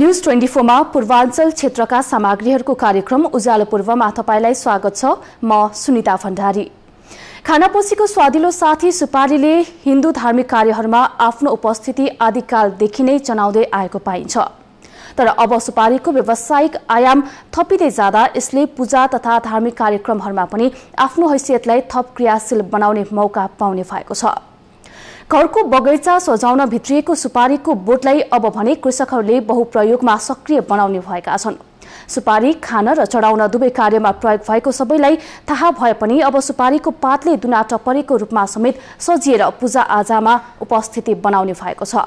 News 24 मा पूर्वाञ्चल क्षेत्रका सामग्रीहरूको कार्यक्रम उज्यालो पूर्वमा तपाईलाई स्वागत छ। म सुनिता भण्डारी। खानापसीको स्वादिलो साथी सुपारीले हिन्दू धार्मिक कार्यहरूमा आफ्नो उपस्थिति आदिकालदेखि नै जनाउँदै आएको पाइन्छ। तर अब सुपारीको व्यावसायिक आयाम थपिँदै जाँदा यसले पूजा तथा धार्मिक कार्यक्रमहरूमा पनि आफ्नो हैसियतलाई थप क्रियाशील बनाउने मौका पाउने भएको छ। घरको बगैँचा सजाउन भित्रिएको सुपारीको बोटलाई अब भने कृषकहरूले बहुप्रयोगमा सक्रिय बनाउने भएका छन्। सुपारी खान र चढाउन दुवै कार्यमा प्रयोग भएको सबैलाई थाहा भए पनि अब सुपारीको पातले दुना टपरीको रूपमा समेत सजिएर पूजा आजामा उपस्थिति बनाउने भएको छ।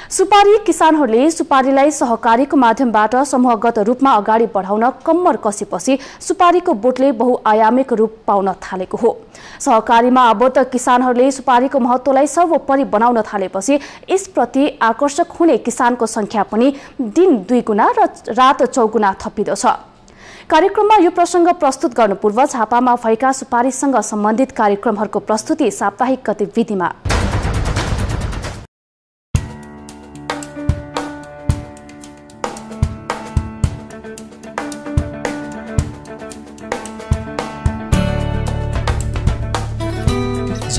सुपारी किसानहरूले सुपारीलाई सहकारीको माध्यमबाट समूहगत रूपमा अगाडि बढाउन कम्मर कसेपछि सुपारीको बोटले बहुआयामिक रूप पाउन थालेको हो। सहकारीमा आबद्ध किसानहरूले सुपारीको महत्त्वलाई सर्वोपरि बनाउन थालेपछि यसप्रति आकर्षक हुने किसानको संख्या पनि दिन 2 गुणा र रात 4 गुणा थपिँदछ। कार्यक्रममा यो प्रसंग प्रस्तुत गर्नु पूर्व झापामा भएका सुपारीसँग सम्बन्धित कार्यक्रमहरूको प्रस्तुति साप्ताहिक गतिविधिमा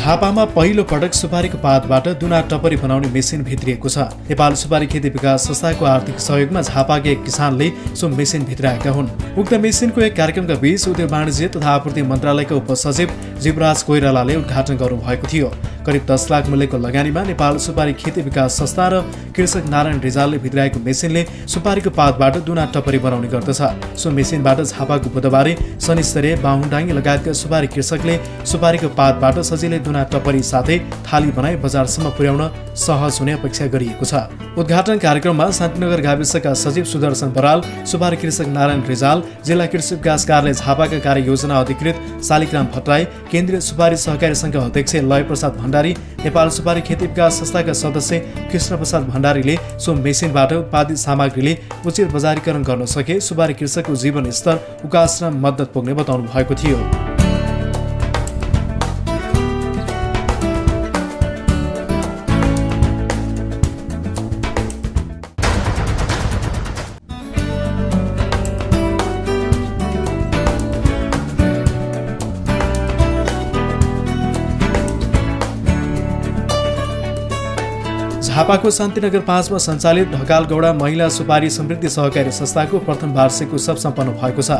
झापामा पहिलो पटक सुपारीको पातबाट दुना टपरी बनाउने मेसिन भित्रिएको छ। नेपाल सुपारी खेती विकास संस्थाको आर्थिक सहयोगमा झापाका एक किसानले सो मेसिन भित्राएका हुन्। उक्त मेसिनको एक कार्यक्रमका बीच उद्योग वाणिज्य तथा आपूर्ति मन्त्रालयका उपसचिव जीवराज कोइरालाले उद्घाटन गर्नुभएको थियो। करिब 10 लाख मूल्यको लगानीमा नेपाल सुपारी खेती विकास संस्था र कृषक नारायण रिजालले भित्राएको मेसिनले सुपारीको पातबाट दुना टपरी बनाउने गर्दछ। सो मेसिनबाट झापाको बुधबारे शनिस्तरे बाहुडाङ्गी लगायतका सुपारी कृषकले सुपारीको पातबाट सजिलै दुना टपरी साथै थाली बनाई बजारसम्म पुर्याउन सहज हुने अपेक्षा गरिएको छ। उद्घाटन कार्यक्रममा शान्तिनगर गाविसका सचिव सुदर्शन बराल, सुपारी कृषक नारायण रिजाल, जिल्ला कृषि विकास कार्यालय झापाका कार्ययोजना अधिकृत शालिग्राम भट्टराई, केन्द्रीय सुपारी सहकारी संघका अध्यक्ष लय प्रसाद भण्डारी, नेपाल सुपारी खेती विकास संस्थाका सदस्य कृष्ण प्रसाद भण्डारीले सो मेसिनबाट उत्पादित सामग्रीले उचित बजारीकरण गर्न सके सुपारी कृषकको जीवन स्तर उकास्न मद्दत पुग्ने बताउनु भएको थियो। झापाको शान्तिनगर 5 मा सञ्चालित ढकालगौडा महिला सुपारी समृद्धि सहकारी संस्थाको प्रथम वार्षिक उत्सव सम्पन्न भएको छ।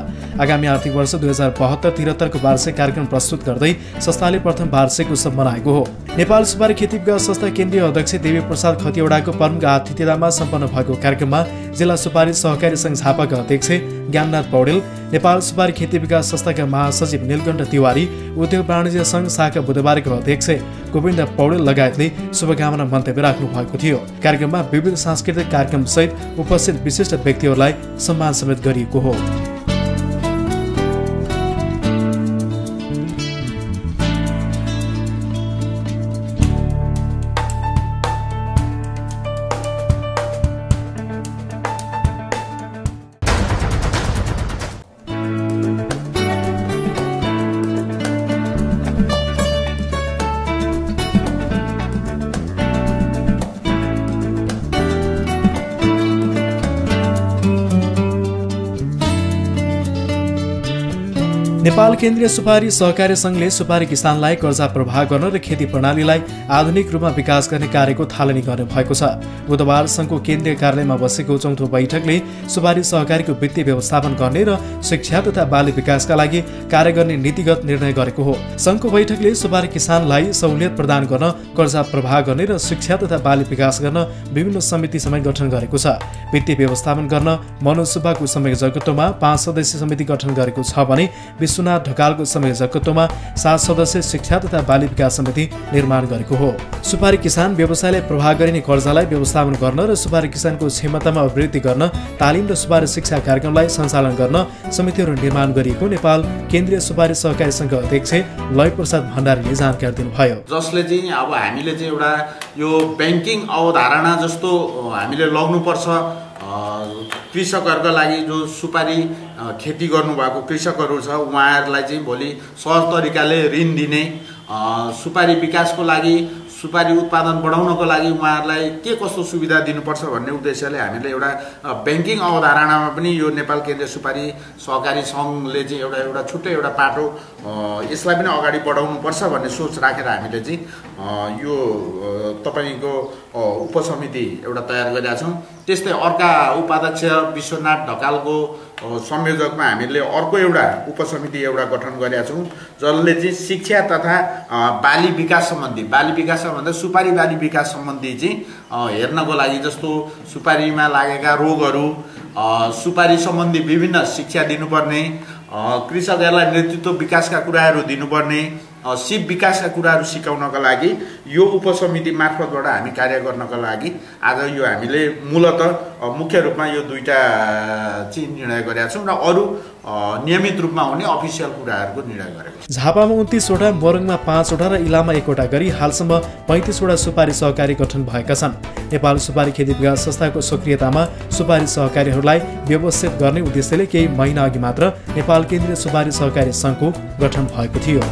आगामी आर्थिक वर्ष 2072-73 को वार्षिक कार्यक्रम प्रस्तुत गर्दै संस्थाले प्रथम वार्षिक उत्सव मनाएको हो। नेपाल सुपारी खेती विकास संस्था केन्द्रीय अध्यक्ष देवी प्रसाद खतिवडाको प्रमुख आतिथ्यतामा सम्पन्न भएको कार्यक्रममा जिल्ला सुपारी सहकारी संघ झापाका अध्यक्ष ज्ञाननाथ पौडेल, नेपाल सुपारी खेती विकास संस्थाका महासचिव नीलकण्ठ तिवारी, उद्योग वाणिज्य संघ शाखा बुधबारको अध्यक्ष गोविन्द पौडेल लगायतले शुभकामना मन्तव्य राख्नु भएको थियो। कार्यक्रममा विविध सांस्कृतिक कार्यक्रम सहित उपस्थित विशिष्ट व्यक्तिहरूलाई सम्मान समेत गरिएको हो। नेपाल केन्द्रीय सुपारी सहकारी संघले सुपारी किसानलाई कर्जा प्रवाह गर्न र खेती प्रणालीलाई आधुनिक रूपमा विकास गर्ने कार्यको थालनी गर्ने भएको छ। बुधबार संघको केन्द्रीय कार्यालयमा बसेको 4थो बैठकले सुपारी सहकारीको वित्तीय व्यवस्थापन गर्ने र शिक्षा तथा बाली विकासका लागि कार्य गर्ने नीतिगत निर्णय गरेको हो। संघको बैठकले सुपारी किसानलाई सहुलियत प्रदान गर्न, कर्जा प्रवाह गर्ने र शिक्षा तथा बाली विकास गर्न विभिन्न समिति समेत गठन गरेको छ। वित्तीय व्यवस्थापन गर्न मनोज सुब्बाको संयोजकत्वमा 5 सदस्यीय समिति गठन गरेको छ भने विश्वनाथ ढकालको संयोजकत्वमा 7 सदस्यीय शिक्षा तथा बाली विकास समिति निर्माण गरेको हो। सुपारी किसान व्यवसायलाई प्रभाव गरिने कर्जालाई व्यवस्थापन गर्न र सुपारी किसानको क्षमतामा अभिवृद्धि गर्न तालिम र सुपारी शिक्षा कार्यक्रमलाई सञ्चालन गर्न समितिहरू निर्माण गरिएको नेपाल केन्द्रीय सुपारी सहकारी संघ अध्यक्ष लय प्रसाद भण्डारीले जानकारी दिनुभयो। जसले चाहिँ अब हामीले चाहिँ एउटा यो ब्याङ्किङ अवधारणा जस्तो हामीले लग्नुपर्छ। कृषकहरुका लागि जो सुपारी खेती गर्नुभएको कृषकहरु छ उहाँहरुलाई चाहिँ भोलि सहज तरिकाले ऋण दिने, सुपारी विकासको लागि सुपारी उत्पादन बढाउनको लागि उहाँहरूलाई के कस्तो सुविधा दिनुपर्छ भन्ने उद्देश्यले हामीले एउटा ब्याङ्किङ अवधारणामा पनि यो नेपाल केन्द्रीय सुपारी सहकारी सङ्घले चाहिँ एउटा छुट्टै एउटा पाटो यसलाई पनि अगाडि बढाउनुपर्छ भन्ने सोच राखेर हामीले चाहिँ यो तपाईँको उपसमिति एउटा तयार गरेका छौँ। त्यस्तै अर्का उपाध्यक्ष विश्वनाथ ढकालको संयोजकमा हामीले अर्को एउटा उपसमिति एउटा गठन गरेका छौँ जसले चाहिँ शिक्षा तथा बाली विकास सम्बन्धी सुपारी बाली विकास सम्बन्धी चाहिँ हेर्नको लागि जस्तो सुपारीमा लागेका रोगहरू सुपारी सम्बन्धी विभिन्न शिक्षा दिनुपर्ने कृषकहरूलाई नेतृत्व विकासका कुराहरू दिनुपर्ने सिप विकासका कुराहरू सिकाउनका लागि यो उपसमिति मार्फतबाट हामी कार्य गर्नका लागि आज यो हामीले मूलतः मुख्य रूपमा यो दुईटा चाहिँ निर्णय गरेका छौँ र अरू नियमित रूपमा हुने अफिसियल कुराहरूको निर्णय गरेको छौँ। झापामा 29 वटा, मोरङमा 5 वटा र इलाममा 1 वटा गरी हालसम्म 35 वटा सुपारी सहकारी गठन भएका छन्। नेपाल सुपारी खेती विकास संस्थाको सक्रियतामा सुपारी सहकारीहरूलाई व्यवस्थित गर्ने उद्देश्यले केही महिना अघि मात्र नेपाल केन्द्रीय सुपारी सहकारी सङ्घको गठन भएको थियो।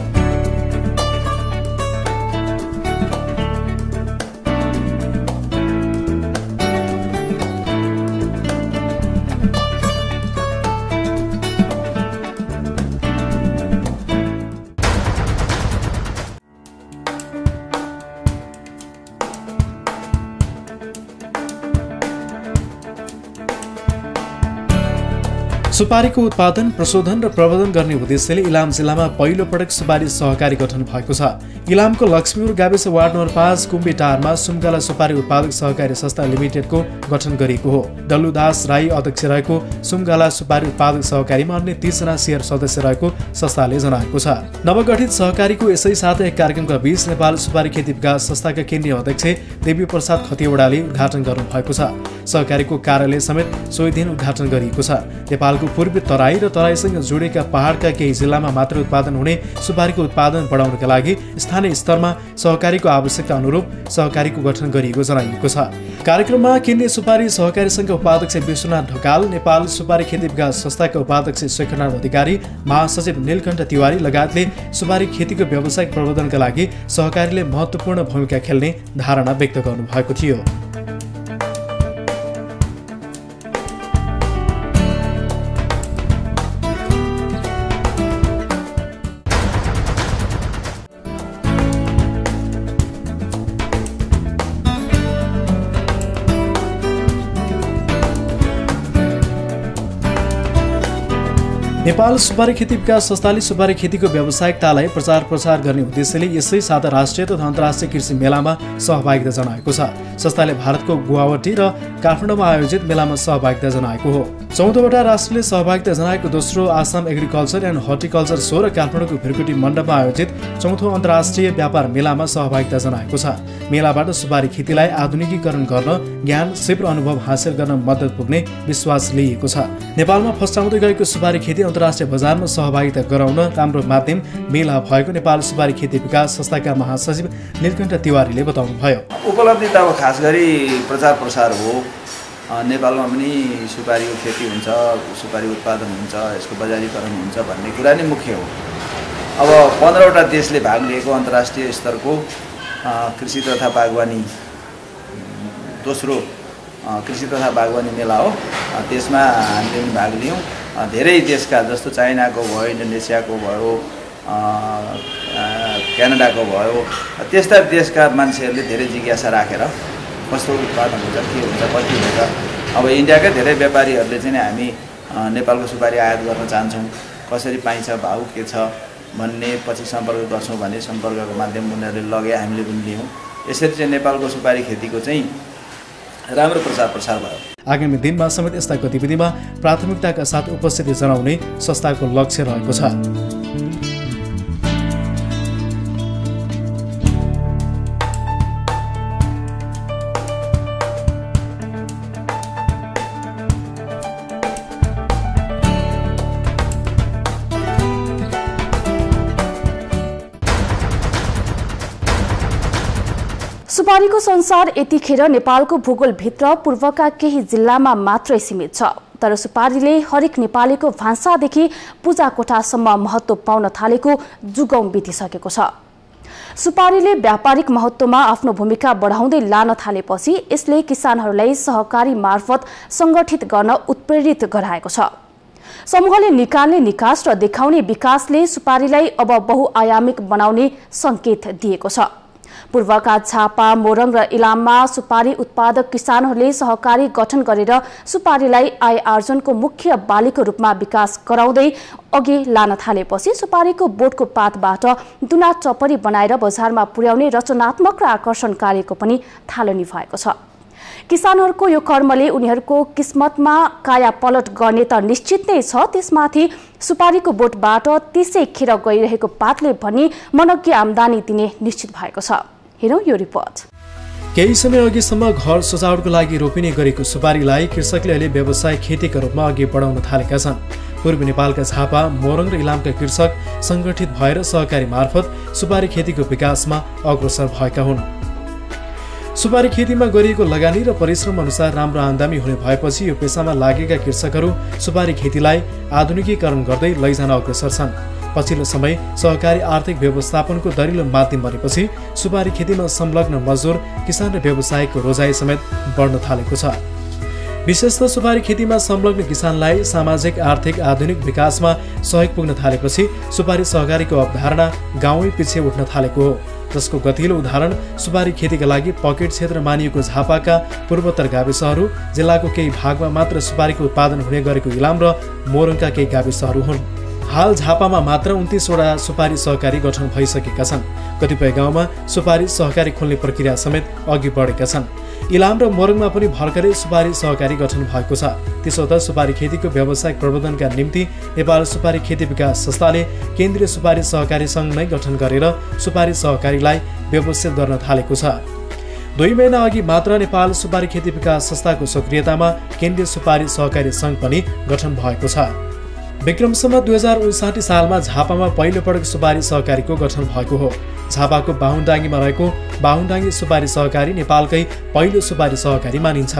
सुपारीको उत्पादन, प्रशोधन र प्रवर्धन गर्ने उद्देश्यले इलाम जिल्लामा पहिलो पटक सुपारी सहकारी गठन भएको छ। इलामको लक्ष्मीपुर गाविस वार्ड नम्बर 5 कुम्बीटारमा सुमगाला सुपारी उत्पादक सहकारी संस्था लिमिटेडको गठन गरिएको हो। डल्लुदास राई अध्यक्ष रहेको सुमगाला सुपारी उत्पादक सहकारीमा अन्य 30 जना शेयर सदस्य रहेको संस्थाले जनाएको छ। नवगठित सहकारीको यसै साथ एक कार्यक्रमका बीच नेपाल सुपारी खेती विकास संस्थाका केन्द्रीय अध्यक्ष देवी प्रसाद खतिवडाले उद्घाटन गर्नुभएको छ। सहकारीको कार्यालय समेत सोही दिन उद्घाटन गरिएको छ। नेपालको पूर्वी तराई र तराईसँग जोडिएका पहाडका केही जिल्लामा मात्र उत्पादन हुने सुपारीको उत्पादन बढाउनका लागि स्थानीय स्तरमा सहकारीको आवश्यकता अनुरूप सहकारीको गठन गरिएको जनाइएको छ। कार्यक्रममा केन्द्रीय सुपारी सहकारी सङ्घका उपाध्यक्ष विश्वनाथ ढकाल, नेपाल सुपारी खेती विकास संस्थाका उपाध्यक्ष शेखरनाथ अधिकारी, महासचिव नीलकण्ठ तिवारी लगायतले सुपारी खेतीको व्यावसायिक प्रवर्धनका लागि सहकारीले महत्त्वपूर्ण भूमिका खेल्ने धारणा व्यक्त गर्नुभएको थियो। नेपाल सुपारी खेती विकास संस्थाले सुपारी खेतीको व्यावसायिकतालाई प्रचार प्रसार गर्ने उद्देश्यले यसै साथ राष्ट्रिय तथा अन्तर्राष्ट्रिय कृषि मेलामा सहभागिता जनाएको छ। संस्थाले भारतको गुवाहाटी र काठमाडौँमा आयोजित मेलामा सहभागिता जनाएको हो। 14वटा राष्ट्रले सहभागिता जनाएको दोस्रो Assam agriculture and horticulture so र काठमाडौँको भिरकुटी मण्डपमा आयोजित 4थो अन्तर्राष्ट्रिय व्यापार मेलामा सहभागिता जनाएको छ। मेलाबाट सुपारी खेतीलाई आधुनिकीकरण गर्न, ज्ञान, सिप र अनुभव हासिल गर्न मद्दत पुग्ने विश्वास लिएको छ। नेपालमा फस्टाउँदै गएको सुपारी खेती अन्तर्राष्ट्रिय बजारमा सहभागिता गराउन राम्रो माध्यम मेला भएको नेपाल सुपारी खेती विकास संस्थाका महासचिव नीलकण्ठ तिवारीले बताउनुभयो। उपलब्धि त अब खास गरी प्रचार प्रसार हो। नेपालमा पनि सुपारीको खेती हुन्छ, सुपारी उत्पादन हुन्छ, यसको बजारीकरण हुन्छ भन्ने कुरा नै मुख्य हो। अब 15वटा देशले भाग लिएको अन्तर्राष्ट्रिय स्तरको कृषि तथा बागवानी दोस्रो कृषि तथा बागवानी मेला हो। त्यसमा हामीले पनि भाग लियौँ। धेरै देशका जस्तो चाइनाको भयो, इन्डोनेसियाको भयो, क्यानाडाको भयो, त्यस्ता देशका मान्छेहरूले धेरै जिज्ञासा राखेर कस्तो उत्पादन हुन्छ, के हुन्छ, कति हुन्छ। अब इन्डियाकै धेरै व्यापारीहरूले चाहिँ हामी नेपालको सुपारी आयात गर्न चाहन्छौँ, कसरी पाइन्छ, भाउ के छ भन्ने पछि सम्पर्क गर्छौँ भने सम्पर्कको माध्यम उनीहरूले लगे, हामीले पनि लियौँ। यसरी चाहिँ नेपालको सुपारी खेतीको चाहिँ राम्रो प्रचार प्रसार भयो। आगामी दिनमा समेत यस्ता गतिविधिमा प्राथमिकताका साथ उपस्थिति जनाउने संस्थाको लक्ष्य रहेको छ। सुपारीको संसार यतिखेर नेपालको भूगोलभित्र पूर्वका केही जिल्लामा मात्रै सीमित छ। तर सुपारीले हरेक नेपालीको भान्सादेखि पूजा कोठासम्म महत्त्व पाउन थालेको जुगौं बितिसकेको छ। सुपारीले व्यापारिक महत्त्वमा आफ्नो भूमिका बढाउँदै लान थालेपछि यसले किसानहरूलाई सहकारी मार्फत संगठित गर्न उत्प्रेरित गराएको छ। समूहले निकाल्ने निकास र देखाउने विकासले सुपारीलाई अब बहुआयामिक बनाउने संकेत दिएको छ। पूर्वका झापा, मोरङ र इलाममा सुपारी उत्पादक किसानहरूले सहकारी गठन गरेर सुपारीलाई आय आर्जनको मुख्य बालीको रूपमा विकास गराउँदै अघि लान थालेपछि सुपारीको बोटको पातबाट दुना टपरी बनाएर बजारमा पुर्याउने रचनात्मक र आकर्षणकारीको पनि थालनी भएको छ। किसानहरूको यो कर्मले उनीहरूको किस्मतमा काया पलट गर्ने त निश्चित नै छ, त्यसमाथि सुपारीको बोटबाट त्यसै खेर गइरहेको पातले पनि मनज्ञ आम्दानी दिने निश्चित भएको छ। हेरौँ यो रिपोर्ट। केही समय अघिसम्म घर सजावटको लागि रोपिने गरेको सुपारीलाई कृषकले अहिले व्यवसाय खेतीका रूपमा अघि बढाउन थालेका छन्। पूर्वी नेपालका झापा, मोरङ र इलामका कृषक संगठित भएर सहकारी मार्फत सुपारी खेतीको विकासमा अग्रसर भएका हुन्। सुपारी खेतीमा गरिएको लगानी र परिश्रम अनुसार राम्रो आमदानी हुने भएपछि यो पेसामा लागेका कृषकहरू सुपारी खेतीलाई आधुनिकीकरण गर्दै लैजान अग्रसर छन्। पछिल्लो समय सहकारी आर्थिक व्यवस्थापनको दरिलो माध्यम बनेपछि सुपारी खेतीमा संलग्न मजदुर, किसान र व्यवसायको रोजाइ समेत बढ्न थालेको छ। विशेषतः सुपारी खेतीमा संलग्न किसानलाई सामाजिक आर्थिक आधुनिक विकासमा सहयोग पुग्न थालेपछि सुपारी सहकारीको अवधारणा गाउँै पछि उठ्न थालेको हो, जसको गतिलो उदाहरण सुपारी खेतीका लागि पकेट क्षेत्र मानिएको झापाका पूर्वोत्तर गाविसहरू, जिल्लाको केही भागमा मात्र सुपारीको उत्पादन हुने गरेको इलाम र मोरङका केही गाविसहरू हुन्। हाल झापामा मात्र 29 वटा सुपारी सहकारी गठन भइसकेका छन्। कतिपय गाउँमा सुपारी सहकारी खोल्ने प्रक्रिया समेत अघि बढेका छन्। इलाम र मोरङमा पनि भर्खरै सुपारी सहकारी गठन भएको छ। त्यसो त सुपारी खेतीको व्यावसायिक प्रबन्धनका निम्ति नेपाल सुपारी खेती विकास संस्थाले केन्द्रीय सुपारी सहकारी सङ्घ नै गठन गरेर सुपारी सहकारीलाई व्यवस्थित गर्न थालेको छ। 2 महिना अघि मात्र नेपाल सुपारी खेती विकास संस्थाको सक्रियतामा केन्द्रीय सुपारी सहकारी सङ्घ पनि गठन भएको छ। विक्रमसम्म 2059 सालमा झापामा पहिलो पटक सुपारी सहकारीको गठन भएको हो। झापाको बाहुनडाङ्गीमा रहेको बाहुनडाङ्गी सुपारी सहकारी नेपालकै पहिलो सुपारी सहकारी मानिन्छ।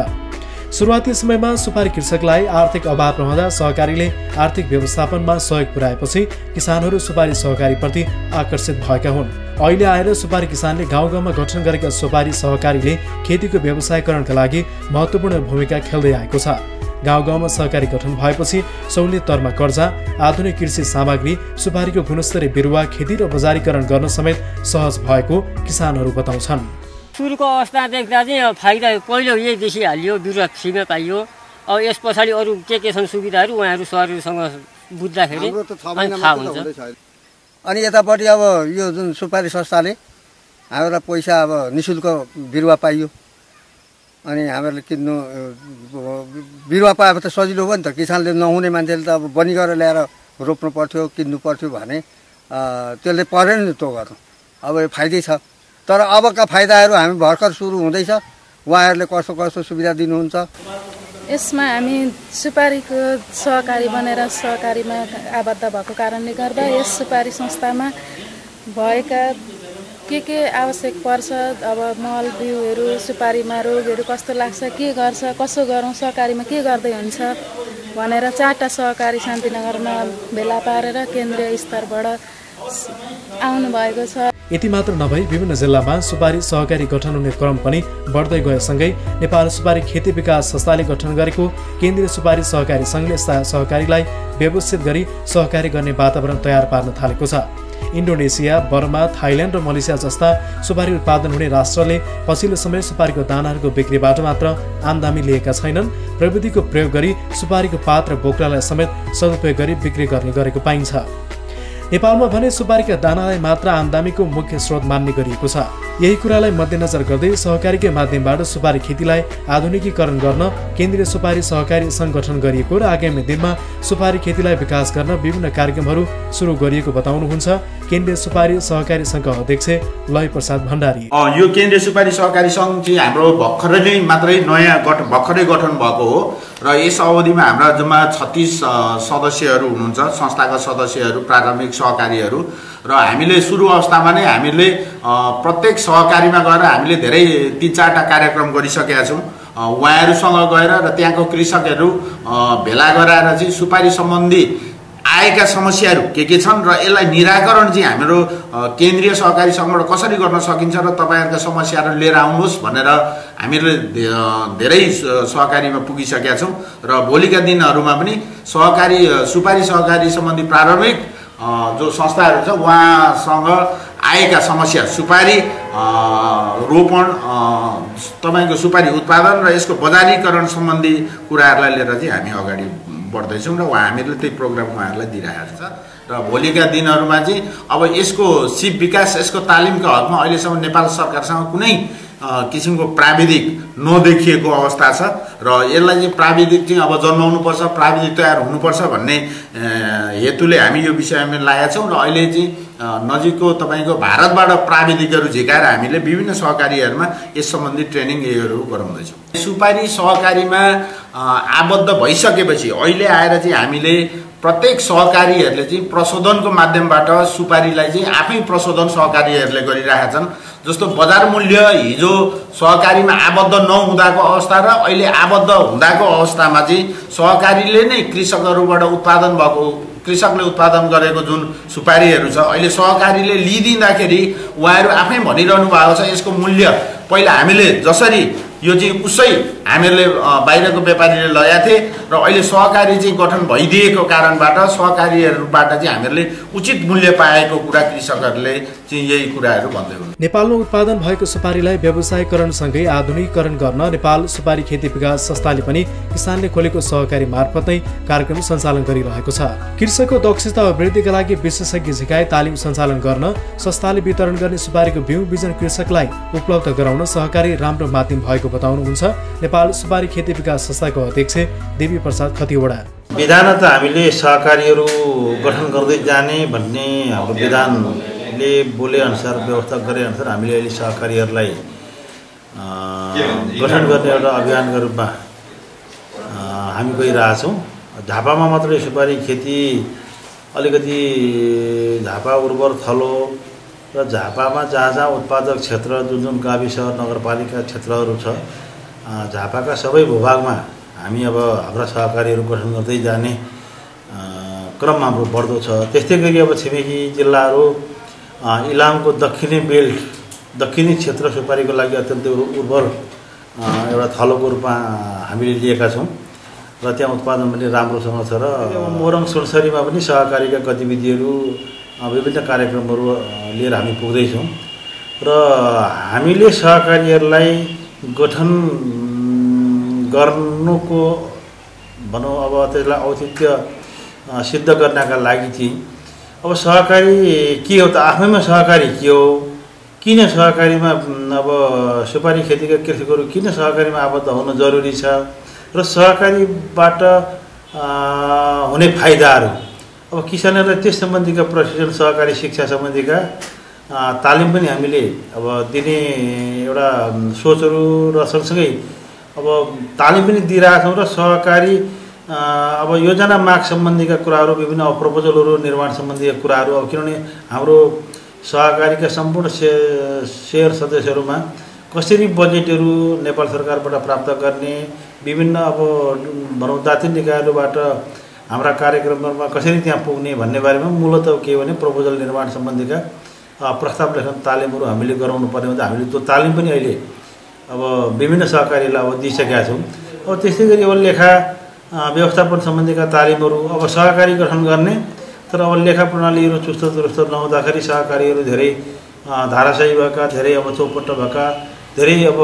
सुरुवाती समयमा सुपारी कृषकलाई आर्थिक अभाव रहँदा सहकारीले आर्थिक व्यवस्थापनमा सहयोग पुर्याएपछि किसानहरू सुपारी सहकारीप्रति आकर्षित भएका हुन्। अहिले आएर सुपारी किसानले गाउँ गाउँमा गठन गरेका सुपारी सहकारीले खेतीको व्यवसायीकरणका लागि महत्त्वपूर्ण भूमिका खेल्दै आएको छ। गाउँ गाउँमा सहकारी गठन भएपछि सहुलियत दरमा कर्जा, आधुनिक कृषि सामग्री, सुपारीको गुणस्तरीय बिरुवा खेती र बजारीकरण गर्न समेत सहज भएको किसानहरू बताउँछन्। सुरुको अवस्था देख्दा चाहिँ फाइदा पहिलो यही देखिहालियो, बिरुवा फ्रीमा पाइयो। अब यस पछाडि अरू के छन् सुविधाहरू उहाँहरू सरहरूसँग बुझ्दाखेरि थाहा हुन्छ। अनि यतापट्टि अब यो जुन सुपारी संस्थाले हामीलाई पैसा अब निःशुल्क बिरुवा पाइयो। अनि हामीहरूले किन्नु बिरुवा पाए त सजिलो हो नि त। किसानले नहुने मान्छेले त अब बनी गरेर ल्याएर रोप्नु पर्थ्यो, किन्नु पर्थ्यो भने त्यसले परेन नि त्यो गर्नु। अब यो फाइदै छ। तर अबका फाइदाहरू हामी भर्खर सुरु हुँदैछ। उहाँहरूले कस्तो कस्तो सुविधा दिनुहुन्छ। यसमा हामी सुपारीको सहकारी बनेर सहकारीमा आबद्ध भएको कारणले गर्दा यस सुपारी संस्थामा भएका के आवश्यक पर्छ, अब मल बिउहरू, सुपारीमा रोगहरू कस्तो लाग्छ, के गर्छ, कसो गरौँ, सहकारीमा के गर्दै हुन्छ भनेर 4टा सहकारी शान्तिनगरमा भेला पारेर केन्द्रीय स्तरबाट आउनु भएको छ। यति मात्र नभई विभिन्न जिल्लामा सुपारी सहकारी गठन हुने क्रम पनि बढ्दै गएसँगै नेपाल सुपारी खेती विकास संस्थाले गठन गरेको केन्द्रीय सुपारी सहकारी सङ्घले सहकारीलाई व्यवस्थित गरी सहकारी गर्ने वातावरण तयार पार्न थालेको छ। इन्डोनेसिया, बर्मा, थाइल्यान्ड र मलेसिया जस्ता सुपारी उत्पादन हुने राष्ट्रले पछिल्लो समय सुपारीको दानाहरूको बिक्रीबाट मात्र आमदानी लिएका छैनन्, प्रविधिको प्रयोग गरी सुपारीको पात र बोक्रालाई समेत सदुपयोग गरी बिक्री गर्ने गरेको पाइन्छ। नेपालमा भने सुपारीका दानालाई मात्र आमदानीको मुख्य स्रोत मान्ने गरिएको छ। यही कुरालाई मध्यनजर गर्दै सहकारीकै माध्यमबाट सुपारी खेतीलाई आधुनिकीकरण गर्न केन्द्रीय सुपारी सहकारी सङ्घ गठन गरिएको र आगामी दिनमा सुपारी खेतीलाई विकास गर्न विभिन्न कार्यक्रमहरू सुरु गरिएको बताउनुहुन्छ केन्द्रीय सुपारी सहकारी सङ्घका अध्यक्ष लय प्रसाद भण्डारी। यो केन्द्रीय सुपारी सहकारी सङ्घ चाहिँ हाम्रो भर्खरै मात्रै भर्खरै गठन भएको हो र यस अवधिमा हाम्रा जम्मा 36 सदस्यहरू हुनुहुन्छ, संस्थाका सदस्यहरू, प्रारम्भिक सहकारीहरू। र हामीले सुरु अवस्थामा नै हामीले प्रत्येक सहकारीमा गएर हामीले धेरै 3-4टा कार्यक्रम गरिसकेका छौँ। उहाँहरूसँग गएर र त्यहाँको कृषकहरू भेला गराएर चाहिँ सुपारी सम्बन्धी आएका समस्याहरू के छन् र यसलाई निराकरण चाहिँ हाम्रो केन्द्रीय सहकारी सङ्घबाट कसरी गर्न सकिन्छ र तपाईँहरूका समस्याहरू लिएर आउनुहोस् भनेर हामीले धेरै सहकारीमा पुगिसकेका छौँ र भोलिका दिनहरूमा पनि सुपारी सहकारी सम्बन्धी प्रारम्भिक जो संस्थाहरू छ उहाँसँग आएका समस्या सुपारी रोपण तपाईँको सुपारी उत्पादन र यसको बजारीकरण सम्बन्धी कुराहरूलाई लिएर चाहिँ हामी अगाडि बढ्दैछौँ र हामीले त्यही प्रोग्राम उहाँहरूलाई दिइरहेको छ र भोलिका दिनहरूमा चाहिँ अब यसको सिप विकास यसको तालिमका हकमा अहिलेसम्म नेपाल सरकारसँग कुनै किसिमको प्राविधिक नदेखिएको अवस्था छ र यसलाई चाहिँ प्राविधिक चाहिँ अब जन्माउनुपर्छ प्राविधिक तयार हुनुपर्छ भन्ने हेतुले हामी यो विषयमा लागेका छौँ र अहिले चाहिँ नजिकको तपाईँको भारतबाट प्राविधिकहरू झिकाएर हामीले विभिन्न सहकारीहरूमा यस सम्बन्धी ट्रेनिङहरू गराउँदैछौँ। सुपारी सहकारीमा आबद्ध भइसकेपछि अहिले आएर चाहिँ हामीले प्रत्येक सहकारीहरूले चाहिँ प्रशोधनको माध्यमबाट सुपारीलाई चाहिँ आफै प्रशोधन सहकारीहरूले गरिरहेका छन्। जस्तो बजार मूल्य हिजो सहकारीमा आबद्ध नहुँदाको अवस्था र अहिले आबद्ध हुँदाको अवस्थामा चाहिँ सहकारीले नै कृषकले उत्पादन गरेको जुन सुपारीहरू छ अहिले सहकारीले लिइदिँदाखेरि उहाँहरू आफै भनिरहनु भएको छ यसको मूल्य पहिला हामीले जसरी यो चाहिँ उसै हामीहरूले बाहिरको व्यापारीले लगाएका थिए र अहिले सहकारी चाहिँ गठन भइदिएको कारणबाट सहकारीहरूबाट चाहिँ हामीहरूले उचित मूल्य पाएको कुरा कृषकहरूले चाहिँ यही कुराहरू भन्दै हुन्। नेपालमा उत्पादन भएको सुपारीलाई व्यवसायीकरणसँगै आधुनिकीकरण गर्न नेपाल सुपारी खेती विकास संस्थाले पनि किसानले खोलेको सहकारी मार्फत नै कार्यक्रम सञ्चालन गरिरहेको छ। कृषकको दक्षता वृद्धिका लागि विशेषज्ञ झिकाई तालिम सञ्चालन गर्न संस्थाले वितरण गर्ने सुपारीको बिउ बिजन कृषकलाई उपलब्ध गराउन सहकारी राम्रो माध्यम भएको बताउनुहुन्छ नेपाल सुपारी खेती विकास संस्थाको अध्यक्ष देवी प्रसाद खतिवडा। विधान त हामीले सहकारीहरू गठन गर्दै जाने भन्ने हाम्रो विधानले बोले अनुसार व्यवस्था गरे अनुसार हामीले अहिले सहकारीहरूलाई गठन गर्ने एउटा अभियानका रूपमा हामी गइरहेछौँ। झापामा मात्रै सुपारी खेती अलिकति झापा उर्वर थलो र झापामा जहाँ उत्पादक क्षेत्र जुन गाविस नगरपालिका क्षेत्रहरू छ झापाका सबै भूभागमा हामी अब हाम्रा सहकारीहरू गठन गर्दै जाने क्रम हाम्रो बढ्दो छ। त्यस्तै गरी अब छिमेकी जिल्लाहरू इलामको दक्षिणी क्षेत्र सुपारीको लागि अत्यन्तै उर्वर एउटा थलोको रूपमा हामीले लिएका छौँ र त्यहाँ उत्पादन पनि राम्रोसँग छ र मोरङ सुनसरीमा पनि सहकारीका गतिविधिहरू विभिन्न कार्यक्रमहरू लिएर हामी पुग्दैछौँ र हामीले सहकारीहरूलाई गठन गर्नुको भनौँ अब त्यसलाई औचित्य सिद्ध गर्नका लागि चाहिँ अब सहकारी के हो त आफैमा सहकारी के हो किन सहकारीमा अब सुपारी खेतीका कृषकहरू किन सहकारीमा आबद्ध हुन जरुरी छ र सहकारीबाट हुने फाइदाहरू अब किसानहरूलाई त्यस सम्बन्धीका प्रशिक्षण सहकारी शिक्षा सम्बन्धीका तालिम पनि हामीले अब दिने एउटा सोचहरू र सँगसँगै अब तालिम पनि दिइरहेका छौँ र सहकारी अब योजना माग सम्बन्धीका कुराहरू विभिन्न प्रपोजलहरू निर्माण सम्बन्धीका कुराहरू अब किनभने हाम्रो सहकारीका सम्पूर्ण सेयर सदस्यहरूमा कसरी बजेटहरू नेपाल सरकारबाट प्राप्त गर्ने विभिन्न अब भनौँ जातीय निकायहरूबाट हाम्रा कार्यक्रमहरूमा कसरी त्यहाँ पुग्ने भन्ने बारेमा मूलतः के भने प्रपोजल निर्माण सम्बन्धीका प्रस्ताव लेखन तालिमहरू हामीले गराउनु पर्ने हुन्छ। हामीले त्यो तालिम पनि अहिले अब विभिन्न सहकारीलाई अब दिइसकेका छौँ। अब त्यस्तै गरी अब लेखा व्यवस्थापन सम्बन्धीका तालिमहरू अब सहकारी गठन गर्ने तर अब लेखा प्रणालीहरू चुस्त दुरुस्त नहुँदाखेरि सहकारीहरू धेरै धाराशायी भएका धेरै अब चौपट्ट भएका धेरै अब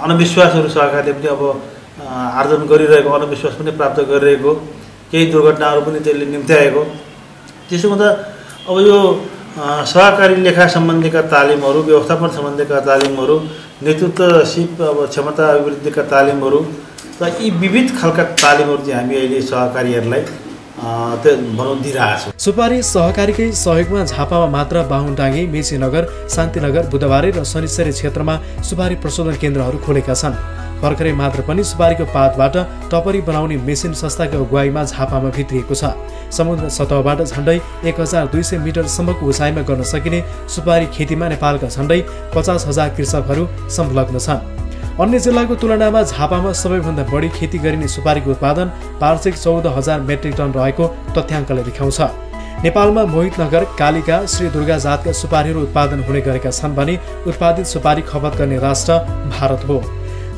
अन्धविश्वासहरू सहकारीले पनि अब आर्जन गरिरहेको अन्धविश्वास पनि प्राप्त गरिरहेको केही दुर्घटनाहरू पनि त्यसले निम्त्याएको। त्यसो हुँदा अब यो सहकारी लेखा सम्बन्धीका तालिमहरू व्यवस्थापन सम्बन्धीका तालिमहरू नेतृत्वशिप अब क्षमता अभिवृद्धिका तालिमहरू र यी विविध खालका तालिमहरू चाहिँ हामी अहिले सहकारीहरूलाई भनौँ दिइरहेछौँ। सुपारी सहकारीकै सहयोगमा झापामा मात्र बाहुनडाङ्गी मेचीनगर शान्तिनगर बुधबारे र शनिश्चरी क्षेत्रमा सुपारी प्रशोधन केन्द्रहरू खोलेका छन्। भर्खरै मात्र पनि सुपारीको पातबाट टपरी बनाउने मेसिन संस्थाको अगुवाईमा झापामा भित्रिएको छ। समुद्र सतहबाट झण्डै 1200 मिटरसम्मको उचाइमा गर्न सकिने सुपारी खेतीमा नेपालका झण्डै 50,000 कृषकहरू संलग्न छन्। अन्य जिल्लाको तुलनामा झापामा सबैभन्दा बढी खेती गरिने सुपारीको उत्पादन वार्षिक 14,000 मेट्रिक टन रहेको तथ्याङ्कले देखाउँछ। नेपालमा मोहितनगर, कालिका, श्री दुर्गा जातका सुपारीहरू उत्पादन हुने गरेका छन् भने उत्पादित सुपारी खपत गर्ने राष्ट्र भारत हो।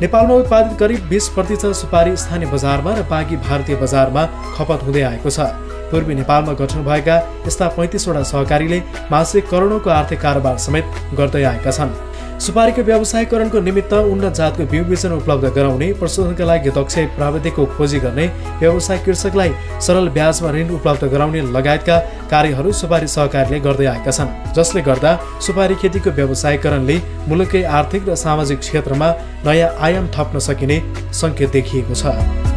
नेपालमा उत्पादित करिब 20% सुपारी स्थानीय बजारमा र बाँकी भारतीय बजारमा खपत हुँदै आएको छ। पूर्वी नेपालमा गठन भएका यस्ता 35वटा सहकारीले मासिक करोडौँको आर्थिक कारोबार समेत गर्दै आएका छन्। सुपारीको व्यवसायीकरणको निमित्त उन्नत जातको बिउ बिजन उपलब्ध गराउने, प्रशोधनका लागि दक्ष प्राविधिकको खोजी गर्ने, व्यवसाय कृषकलाई सरल ब्याजमा ऋण उपलब्ध गराउने लगायतका कार्यहरू सुपारी सहकारीले गर्दै आएका छन्, जसले गर्दा सुपारी खेतीको व्यवसायीकरणले मुलुककै आर्थिक र सामाजिक क्षेत्रमा नयाँ आयाम थप्न सकिने सङ्केत देखिएको छ।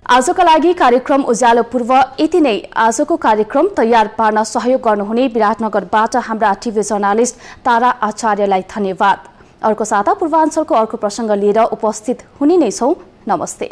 आजका लागि कार्यक्रम उज्यालो पूर्व यति नै। आजको कार्यक्रम तयार पार्न सहयोग गर्नुहुने विराटनगरबाट हाम्रा टिभी जर्नालिस्ट तारा आचार्यलाई धन्यवाद। अर्को साता पूर्वाञ्चलको अर्को प्रसङ्ग लिएर उपस्थित हुने नै छौं। नमस्ते।